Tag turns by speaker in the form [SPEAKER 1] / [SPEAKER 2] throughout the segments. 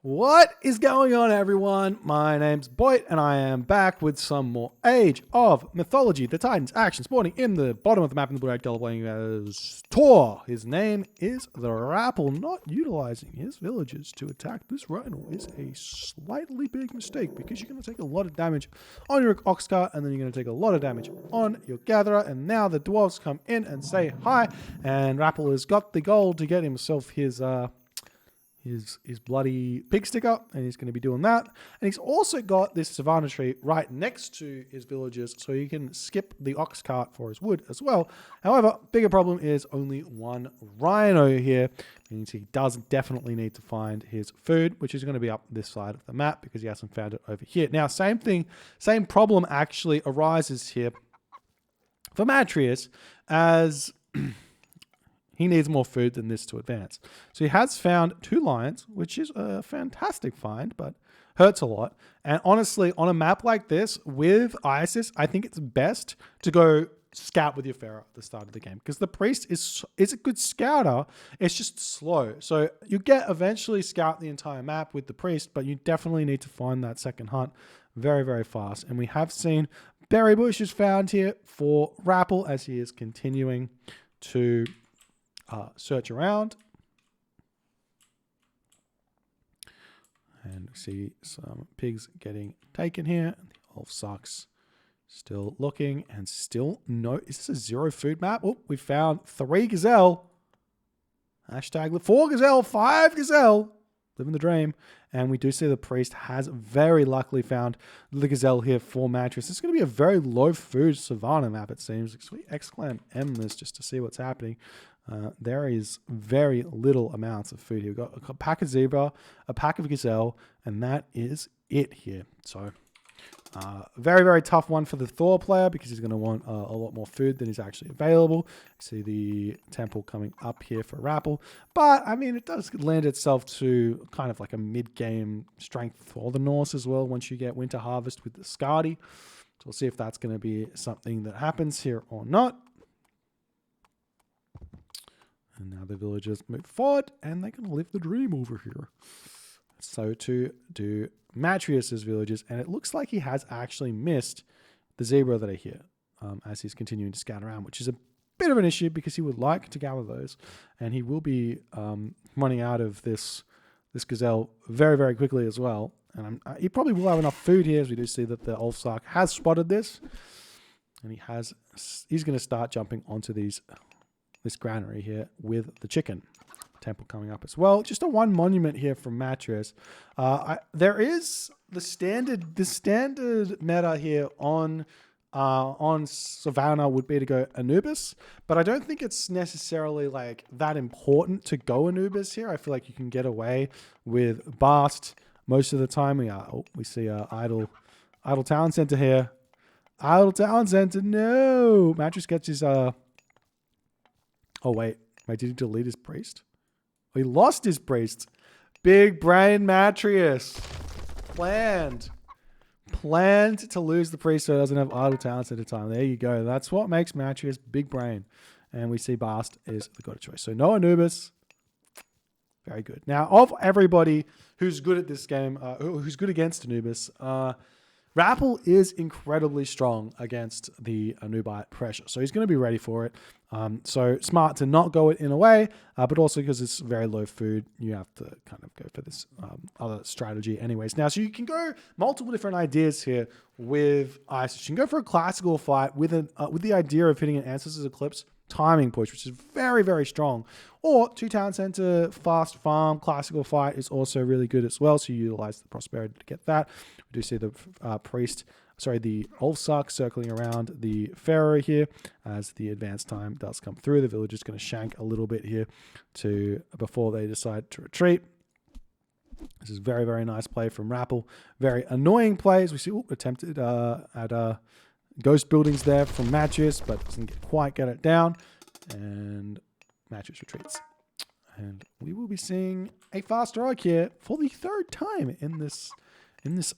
[SPEAKER 1] What is going on, everyone? My name's Boit, and I am back with some more Age of Mythology. The Titans action spawning in the bottom of the map in the blue color, playing as Thor. His name is the Rapl. Not utilizing his villagers to attack this rhino is a slightly big mistake, because you're going to take a lot of damage on your ox cart, and then you're going to take a lot of damage on your gatherer. And now the dwarves come in and say hi, and Rapl has got the gold to get himself his bloody pig sticker, and he's going to be doing that. And he's also got this savanna tree right next to his villagers, so he can skip the ox cart for his wood as well. However, bigger problem is only one rhino here, means he does definitely need to find his food, which is going to be up this side of the map because he hasn't found it over here. Now, same problem actually arises here for Matreiuss, as he needs more food than this to advance. So he has found 2 lions, which is a fantastic find, but hurts a lot. And honestly, on a map like this, with Isis, I think it's best to go scout with your pharaoh at the start of the game, because the priest is a good scouter. It's just slow. So you get eventually scout the entire map with the priest, but you definitely need to find that second hunt very, very fast. And we have seen berry bushes found here for Rapl as he is continuing to search around, and we see some pigs getting taken here. The elf sucks still looking, and still no. Is this a 0 food map? Oh, we found 3 gazelle. Hashtag 4 gazelle, 5 gazelle. Living the dream. And we do see the priest has very luckily found the gazelle here for Matreiuss. It's going to be a very low food savanna map, it seems. So we exclaim M this just to see what's happening. There is very little amounts of food here. We've got a pack of zebra, a pack of gazelle, and that is it here. So very, very tough one for the Thor player, because he's going to want a lot more food than is actually available. See the temple coming up here for Rapl. But, I mean, it does lend itself to kind of like a mid-game strength for the Norse as well once you get Winter Harvest with the Skadi. So we'll see if that's going to be something that happens here or not. And now the villagers move forward, and they're going to live the dream over here. So to do Matreiuss's villagers, and it looks like he has actually missed the zebra that are here as he's continuing to scout around, which is a bit of an issue because he would like to gather those, and he will be running out of this gazelle very, very quickly as well. And he probably will have enough food here, as we do see that the Ulfsark has spotted this, and he's going to start jumping onto this granary here with the chicken. Temple coming up as well. Just a 1 monument here from Matreiuss. There is the standard meta here on Savannah would be to go Anubis, but I don't think it's necessarily like that important to go Anubis here. I feel like you can get away with Bast most of the time. We see Idle Town Center here. Idle Town Center, no! Matreiuss gets his oh wait, did he delete his priest? He lost his priest. Big brain Matreiuss. Planned to lose the priest so he doesn't have idle talents at a time. There you go. That's what makes Matreiuss big brain. And we see Bast is the god of choice. So no Anubis. Very good. Now, of everybody who's good at this game, who's good against Anubis, Rapl is incredibly strong against the Anubite pressure. So he's going to be ready for it. So smart to not go it in a way, but also because it's very low food, you have to kind of go for this other strategy anyways. Now, so you can go multiple different ideas here with Isis. You can go for a classical fight with the idea of hitting an Ancestors Eclipse timing push, which is very, very strong. Or 2 town center, fast farm, classical fight is also really good as well. So you utilize the prosperity to get that. We do see the the Ulfsark circling around the pharaoh here as the advance time does come through. The village is going to shank a little bit here before they decide to retreat. This is very, very nice play from Rapl. Very annoying plays. We see attempted at ghost buildings there from Matreiuss, but doesn't quite get it down. And Matreiuss retreats. And we will be seeing a fast strike here for the 3rd time in this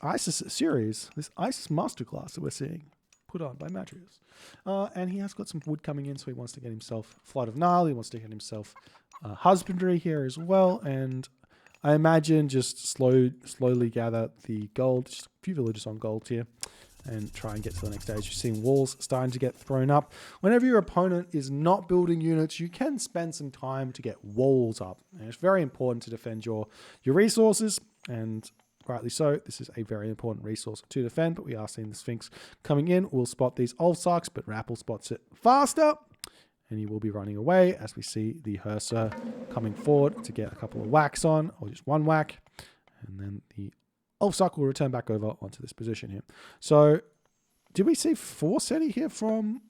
[SPEAKER 1] Isis series, this Isis masterclass that we're seeing put on by Matreiuss. And he has got some wood coming in, so he wants to get himself Flood of Nile. He wants to get himself husbandry here as well. And I imagine just slowly gather the gold. Just a few villages on gold here. And try and get to the next stage. You're seeing walls starting to get thrown up. Whenever your opponent is not building units, you can spend some time to get walls up. And it's very important to defend your resources. And rightly so, this is a very important resource to defend. But we are seeing the Sphinx coming in. We'll spot these Ulfsarks, but Rapl spots it faster. And he will be running away as we see the Herser coming forward to get a couple of whacks on, or just one whack. And then the Ulfsark will return back over onto this position here. So, did we see Forseti here from...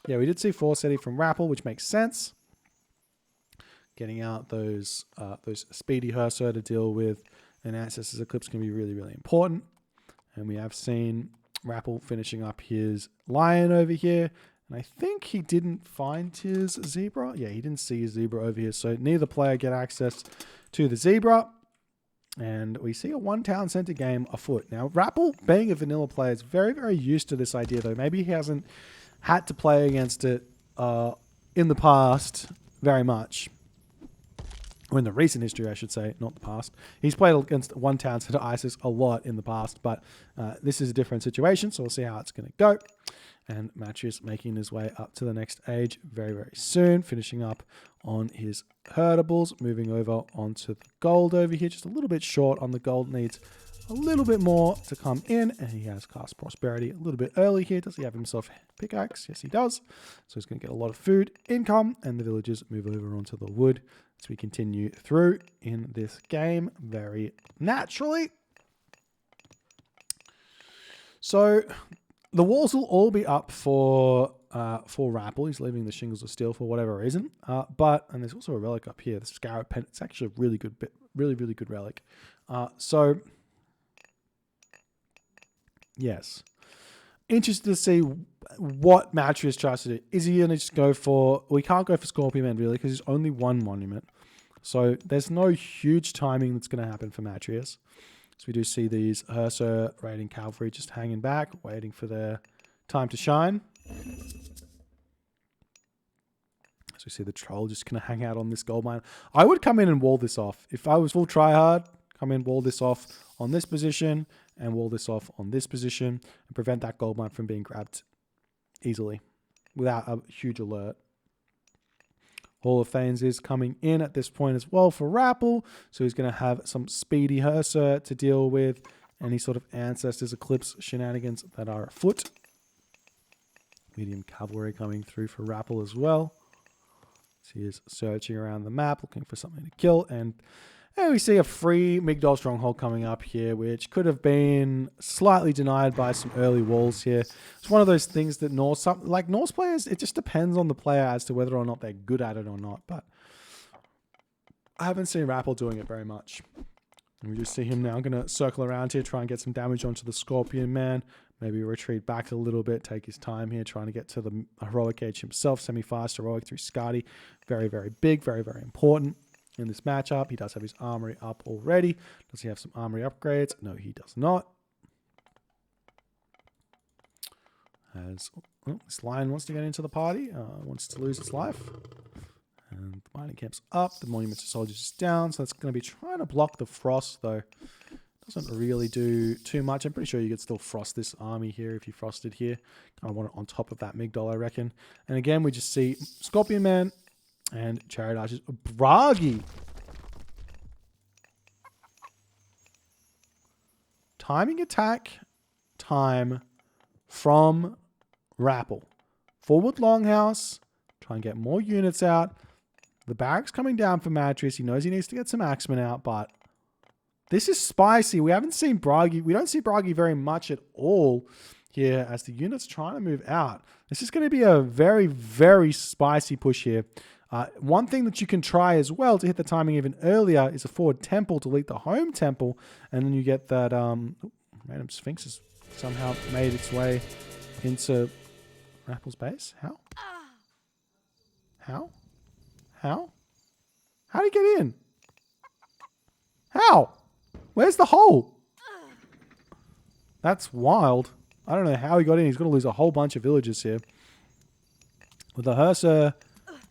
[SPEAKER 1] Yeah, we did see Forseti from Rapl, which makes sense. Getting out those speedy Herser to deal with an Ancestors Eclipse can be really, really important. And we have seen Rapl finishing up his Lion over here. And I think he didn't find his Zebra. Yeah, he didn't see his Zebra over here. So, neither player get access to the Zebra. And we see a one town center game afoot. Now, Rapl, being a vanilla player, is very, very used to this idea, though. Maybe he hasn't had to play against it in the past very much. Or in the recent history, I should say, not the past. He's played against one town center ISIS a lot in the past, but this is a different situation, so we'll see how it's going to go. And Matreiuss making his way up to the next age very, very soon, finishing up on his herdables, moving over onto the gold over here. Just a little bit short on the gold, needs a little bit more to come in, and he has cast Prosperity a little bit early here. Does he have himself pickaxe? Yes, he does. So he's going to get a lot of food income, and the villagers move over onto the wood as we continue through in this game very naturally. So the walls will all be up for Rapl. He's leaving the shingles of steel for whatever reason. And there's also a relic up here, the Scarab Pen. It's actually a really good bit, really good relic. So yes, interested to see what Matreiuss tries to do. Is he going to just go for? We can't go for Scorpion Man really because there's only one monument. So there's no huge timing that's going to happen for Matreiuss. So we do see these Herser raiding cavalry just hanging back, waiting for their time to shine. So we see the troll just going to hang out on this gold mine. I would come in and wall this off. If I was full tryhard, come in, wall this off on this position, and wall this off on this position, and prevent that gold mine from being grabbed easily without a huge alert. Hall of Thanes is coming in at this point as well for Rapl. So he's going to have some speedy Herser to deal with. Any sort of Ancestors Eclipse shenanigans that are afoot. Medium cavalry coming through for Rapl as well. So he is searching around the map, looking for something to kill. And we see a free Migdol stronghold coming up here, which could have been slightly denied by some early walls here. It's one of those things that Norse players, it just depends on the player as to whether or not they're good at it or not. But I haven't seen Rapl doing it very much. And we just see him now going to circle around here, try and get some damage onto the Scorpion Man. Maybe retreat back a little bit, take his time here, trying to get to the heroic age himself. Semi-fast heroic through Skadi. Very, very big, very, very important. In this matchup, he does have his armory up already. Does he have some armory upgrades? No, he does not. This lion wants to get into the party, wants to lose its life. And the mining camp's up. The monument to soldiers is down, so that's going to be trying to block the frost, though. Doesn't really do too much. I'm pretty sure you could still frost this army here if you frosted here. Kind of want it on top of that Migdol, I reckon. And again, we just see Scorpion Man and Chariot Archers. Bragi. Timing attack time from Rapl. Forward Longhouse. Try and get more units out. The barracks coming down for Matreiuss. He knows he needs to get some axemen out, but this is spicy. We haven't seen Bragi. We don't see Bragi very much at all here as the unit's trying to move out. This is going to be a very, very spicy push here. One thing that you can try as well to hit the timing even earlier is a forward temple to lead the home temple. And then you get that random Sphinx has somehow made its way into Rapl's base. How? How? How? How did he get in? How? Where's the hole? That's wild. I don't know how he got in. He's going to lose a whole bunch of villagers here. With the Herser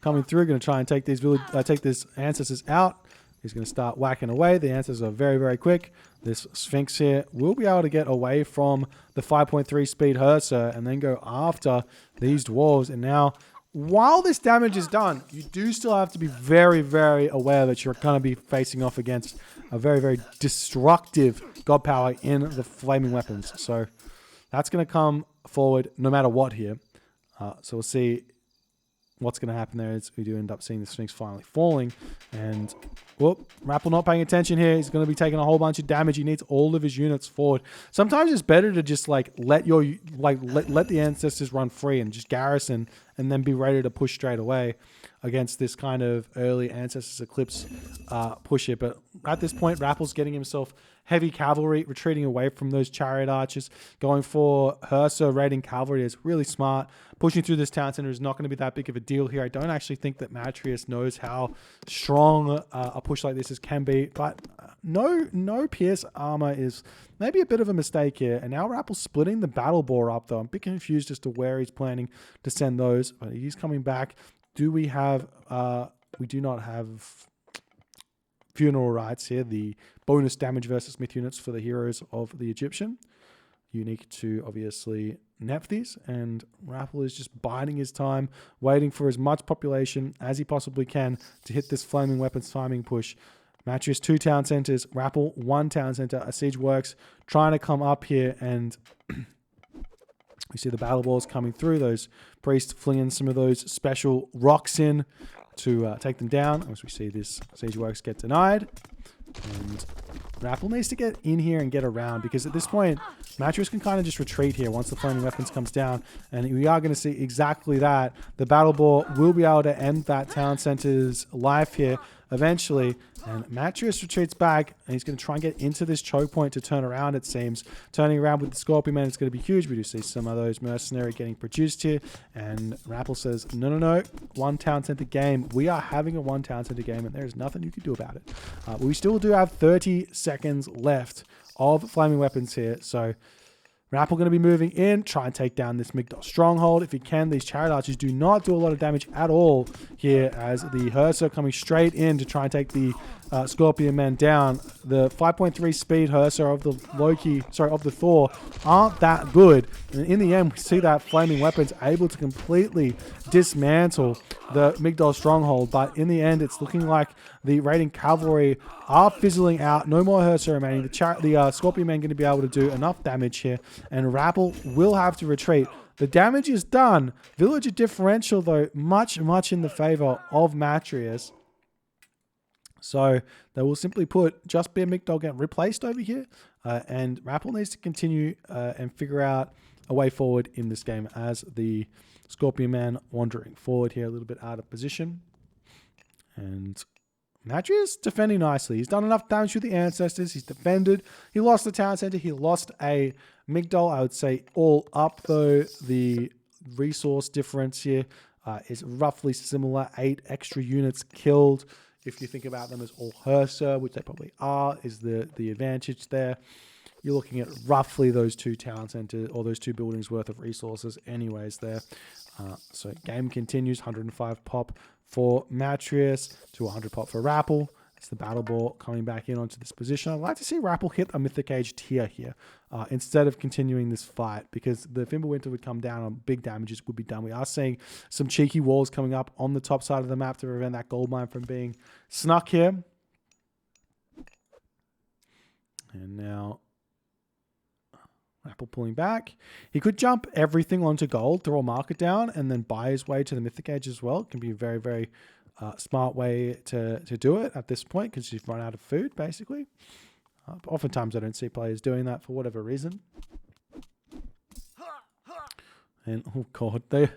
[SPEAKER 1] coming through, going to try and take these ancestors out. He's going to start whacking away. The answers are very, very quick. This Sphinx here will be able to get away from the 5.3 speed Hersa and then go after these dwarves. And now, while this damage is done, you do still have to be very, very aware that you're going to be facing off against a very, very destructive god power in the flaming weapons. So that's going to come forward no matter what here. So we'll see what's going to happen there is we do end up seeing the Sphinx finally falling. And, whoop, Rapl not paying attention here. He's going to be taking a whole bunch of damage. He needs all of his units forward. Sometimes it's better to just, like, let the ancestors run free and just garrison and then be ready to push straight away against this kind of early Ancestors Eclipse push here. But at this point, Rapl's getting himself heavy cavalry, retreating away from those chariot archers, going for Hersa raiding cavalry is really smart. Pushing through this town center is not going to be that big of a deal here. I don't actually think that Matreiuss knows how strong a push like this can be, but no pierce armor is maybe a bit of a mistake here. And now Rapl splitting the battle boar up, though. I'm a bit confused as to where he's planning to send those, but he's coming back. Do we have... we do not have funeral rites here, the bonus damage versus myth units for the heroes of the Egyptian. Unique to, obviously, Nephthys. And Rapl is just biding his time, waiting for as much population as he possibly can to hit this flaming weapons farming push. Matreiuss 2 town centers, Rapl 1 town center. A siege works, trying to come up here, and we see the battle balls coming through. Those priests flinging some of those special rocks in to take them down. As we see this siege works get denied. And Rapl needs to get in here and get around, because at this point, Matreiuss can kind of just retreat here once the flaming weapons comes down. And we are going to see exactly that. The battle ball will be able to end that town center's life here eventually. And Matreiuss retreats back, and he's going to try and get into this choke point to turn around, it seems. Turning around with the Scorpion Man is going to be huge. We do see some of those mercenary getting produced here. And Rapl says, no. 1 town center game. We are having a 1 town center game, and there's nothing you can do about it. We still do have 30 seconds left of flaming weapons here. So Rapl going to be moving in, try and take down this Migdol stronghold if he can. These chariot archers do not do a lot of damage at all here, as the Hersa coming straight in to try and take the Scorpion Men down. The 5.3 speed Hersa of the Thor aren't that good. And in the end, we see that flaming weapons able to completely dismantle the Migdol stronghold. But in the end, it's looking like the raiding cavalry are fizzling out. No more Hersa remaining. The Scorpion Men going to be able to do enough damage here, and Rapl will have to retreat. The damage is done. Villager differential, though, much in the favor of Matreiuss. So they will simply put just Bear Migdol get replaced over here, and Rapl needs to continue and figure out a way forward in this game as the Scorpion Man wandering forward here, a little bit out of position. And Matreiuss defending nicely. He's done enough damage with the Ancestors. He's defended. He lost the town center. He lost a Migdol. I would say all up, though, the resource difference here is roughly similar. 8 extra units killed. If you think about them as all Hersa, which they probably are, is the advantage there. You're looking at roughly those 2 town centers or those 2 buildings worth of resources anyways there. So game continues. 105 pop for Matreiuss to 100 pop for Rapl. It's the battle ball coming back in onto this position. I'd like to see Rapl hit a Mythic Age tier here instead of continuing this fight, because the Fimbulwinter would come down on big damages would be done. We are seeing some cheeky walls coming up on the top side of the map to prevent that gold mine from being snuck here. And now Rapl pulling back. He could jump everything onto gold, throw a market down, and then buy his way to the Mythic Age as well. It can be a very, very smart way to do it at this point, because you've run out of food, basically. Oftentimes I don't see players doing that for whatever reason. And, oh god, the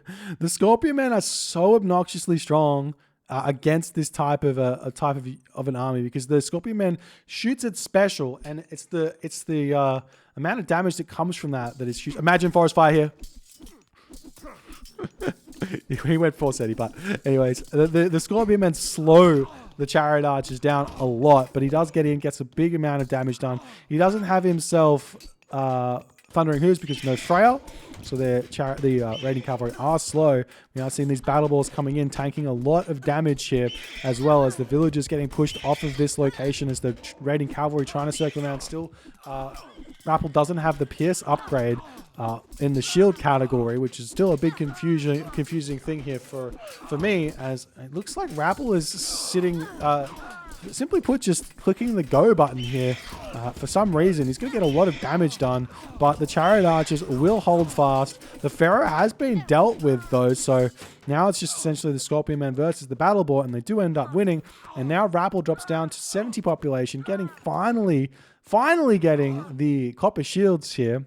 [SPEAKER 1] Scorpion Men are so obnoxiously strong against this type of an army, because the Scorpion Man shoots at special, and it's the amount of damage that comes from that is huge. Imagine Forest Fire here. He went 470, but anyways, the Scorpion Men slow the chariot archers down a lot, but he does get in, gets a big amount of damage done. He doesn't have himself Thundering Hooves because no Freya. So the raiding cavalry are slow. We are seeing these battle balls coming in, tanking a lot of damage here, as well as the villagers getting pushed off of this location as the raiding cavalry trying to circle around. Still, Rapl doesn't have the Pierce upgrade in the shield category, which is still a big confusing thing here for me, as it looks like Rapl is sitting... simply put, just clicking the go button here for some reason. He's going to get a lot of damage done, but the Chariot Archers will hold fast. The Pharaoh has been dealt with, though, so now it's just essentially the Scorpion Men versus the Battle Boy, and they do end up winning. And now Rapl drops down to 70 population, getting finally getting the Copper Shields here,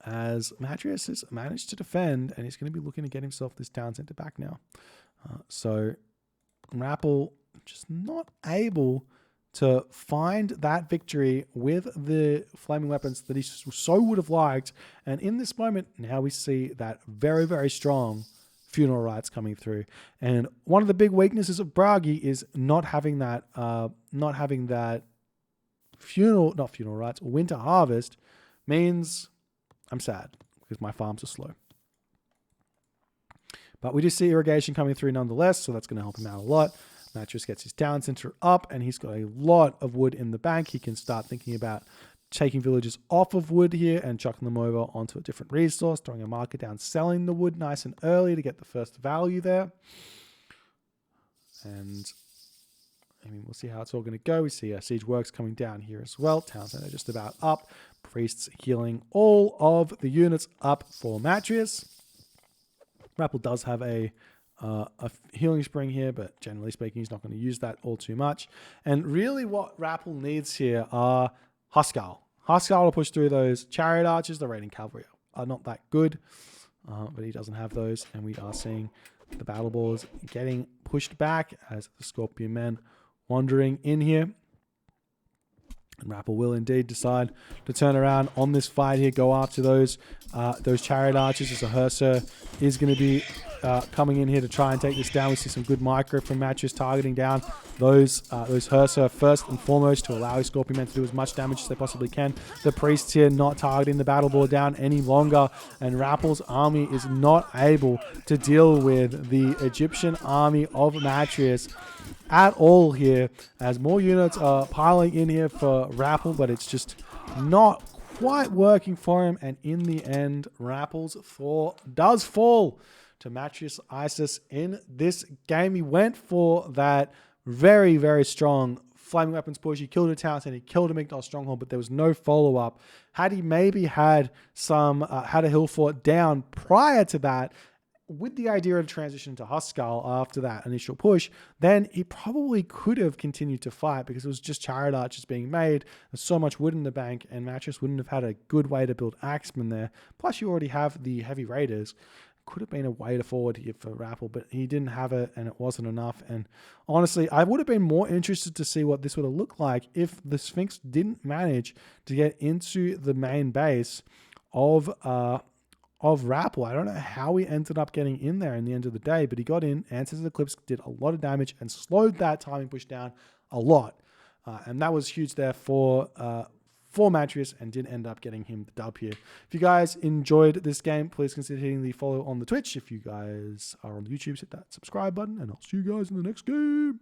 [SPEAKER 1] as Matreiuss has managed to defend, and he's going to be looking to get himself this town center back now. So Rapl just not able to find that victory with the flaming weapons that he so would have liked. And in this moment, now we see that very, very strong funeral rites coming through. And one of the big weaknesses of Bragi is not having that funeral rites, winter harvest, means I'm sad because my farms are slow. But we do see irrigation coming through nonetheless, so that's going to help him out a lot. Matreiuss gets his town center up, and he's got a lot of wood in the bank. He can start thinking about taking villages off of wood here and chucking them over onto a different resource, throwing a marker down, selling the wood nice and early to get the first value there. And I mean, we'll see how it's all going to go. We see siege works coming down here as well. Town center just about up. Priests healing all of the units up for Matreiuss. Rapl does have a healing spring here, but generally speaking, he's not going to use that all too much. And really what Rapl needs here are Huskarl. Huskarl to push through those Chariot Archers. The raiding cavalry are not that good, but he doesn't have those. And we are seeing the battle balls getting pushed back as the Scorpion Men wandering in here. And Rapl will indeed decide to turn around on this fight here, go after those Chariot Archers, as a Hearser is going to be coming in here to try and take this down. We see some good micro from Matreiuss targeting down those Hearser first and foremost to allow his Scorpion Men to do as much damage as they possibly can. The priests here not targeting the battle board down any longer, and Rapl's army is not able to deal with the Egyptian army of Matreiuss at all here, as more units are piling in here for Rapl, but it's just not quite working for him. And in the end, Rapl's Thor does fall to Matreiuss Isis in this game. He went for that very, very strong flaming weapons push. He killed a town and he killed a Migdol stronghold, but there was no follow-up. Had he maybe had a hill fort down prior to that, with the idea of transition to Huskarl after that initial push, then he probably could have continued to fight, because it was just Chariot Archers being made. There's so much wood in the bank, and Matreiuss wouldn't have had a good way to build Axemen there. Plus, you already have the heavy raiders. Could have been a way to forward here for Rapl, but he didn't have it, and it wasn't enough. And honestly, I would have been more interested to see what this would have looked like if the Sphinx didn't manage to get into the main base of Rapl. I don't know how he ended up getting in there in the end of the day, but he got in, answered the Eclipse, did a lot of damage, and slowed that timing push down a lot. And that was huge there for Matreiuss, and did end up getting him the dub here. If you guys enjoyed this game, please consider hitting the follow on the Twitch. If you guys are on YouTube, hit that subscribe button, and I'll see you guys in the next game.